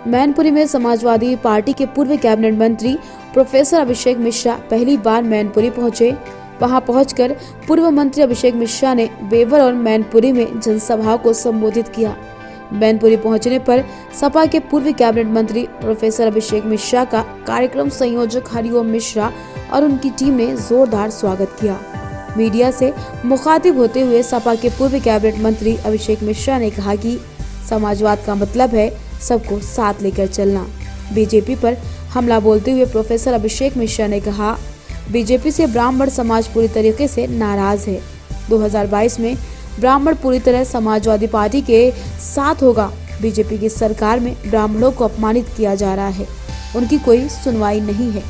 मैनपुरी में समाजवादी पार्टी के पूर्व कैबिनेट मंत्री प्रोफेसर अभिषेक मिश्रा पहली बार मैनपुरी पहुंचे। वहां पहुंचकर पूर्व मंत्री अभिषेक मिश्रा ने बेवर और मैनपुरी में जनसभा को संबोधित किया। मैनपुरी पहुंचने पर सपा के पूर्व कैबिनेट मंत्री प्रोफेसर अभिषेक मिश्रा का कार्यक्रम संयोजक हरिओम मिश्रा और उनकी टीम ने जोरदार स्वागत किया। मीडिया से मुखातिब होते हुए सपा के पूर्व कैबिनेट मंत्री अभिषेक मिश्रा ने कहा कि समाजवाद का मतलब है सबको साथ लेकर चलना। बीजेपी पर हमला बोलते हुए प्रोफेसर अभिषेक मिश्रा ने कहा, बीजेपी से ब्राह्मण समाज पूरी तरीके से नाराज है। 2022 में ब्राह्मण पूरी तरह समाजवादी पार्टी के साथ होगा। बीजेपी की सरकार में ब्राह्मणों को अपमानित किया जा रहा है, उनकी कोई सुनवाई नहीं है।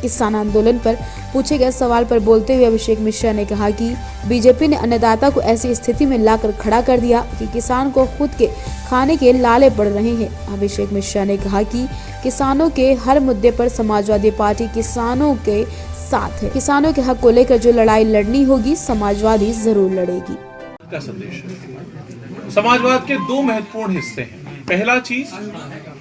किसान आंदोलन पर पूछे गए सवाल पर बोलते हुए अभिषेक मिश्रा ने कहा कि बीजेपी ने अन्नदाता को ऐसी स्थिति में लाकर खड़ा कर दिया कि किसान को खुद के खाने के लाले पड़ रहे हैं। अभिषेक मिश्रा ने कहा कि किसानों के हर मुद्दे पर समाजवादी पार्टी किसानों के साथ है। किसानों के हक को लेकर जो लड़ाई लड़नी होगी समाजवादी जरूर लड़ेगी। का संदेश है। समाजवाद के दो महत्वपूर्ण हिस्से हैं। पहला चीज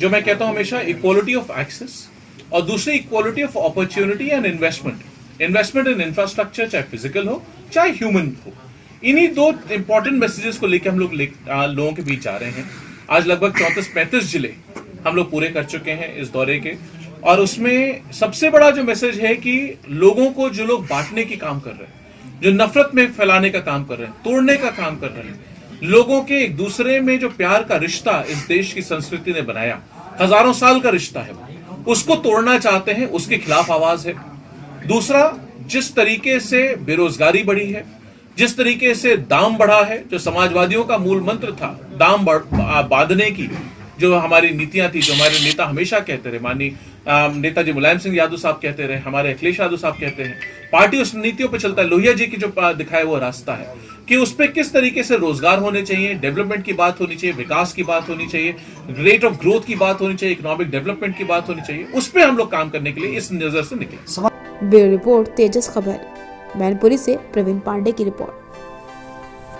जो मैं कहता हूं हमेशा, इक्वालिटी ऑफ एक्सेस, और दूसरी equality of opportunity and investment. Investment in infrastructure, चाहे फिजिकल हो चाहे ह्यूमन हो। इन्हीं दो इंपॉर्टेंट मैसेजेस को लेकर हम लोग लोगों के बीच जा रहे हैं। आज लगभग 34-35 जिले हम लोग पूरे कर चुके हैं इस दौरे के, और उसमें सबसे बड़ा जो मैसेज है कि लोगों को, जो लोग बांटने की काम कर रहे हैं, जो नफरत में फैलाने का काम कर रहे हैं, तोड़ने का काम कर रहे हैं, लोगों के एक दूसरे में जो प्यार का रिश्ता इस देश की संस्कृति ने बनाया, हजारों साल का रिश्ता है, उसको तोड़ना चाहते हैं, उसके खिलाफ आवाज है। दूसरा, जिस तरीके से बेरोजगारी बढ़ी है, जिस तरीके से दाम बढ़ा है, जो समाजवादियों का मूल मंत्र था दाम बांधने की, जो हमारी नीतियां थी, जो हमारे नेता हमेशा कहते रहे, माननीय नेताजी मुलायम सिंह यादव साहब कहते रहे, हमारे अखिलेश यादव साहब कहते हैं, पार्टी उस नीतियों पर चलता है। लोहिया जी की जो दिखाए वो रास्ता है कि उस पर किस तरीके से रोजगार होने चाहिए, डेवलपमेंट की बात होनी चाहिए, विकास की बात होनी चाहिए, रेट ऑफ ग्रोथ की बात होनी चाहिए, इकोनॉमिक डेवलपमेंट की बात होनी चाहिए। उस पर हम लोग काम करने के लिए इस नजर से निकले। ब्यूरो रिपोर्ट, तेजस खबर। मैनपुरी से प्रवीण पांडे की रिपोर्ट।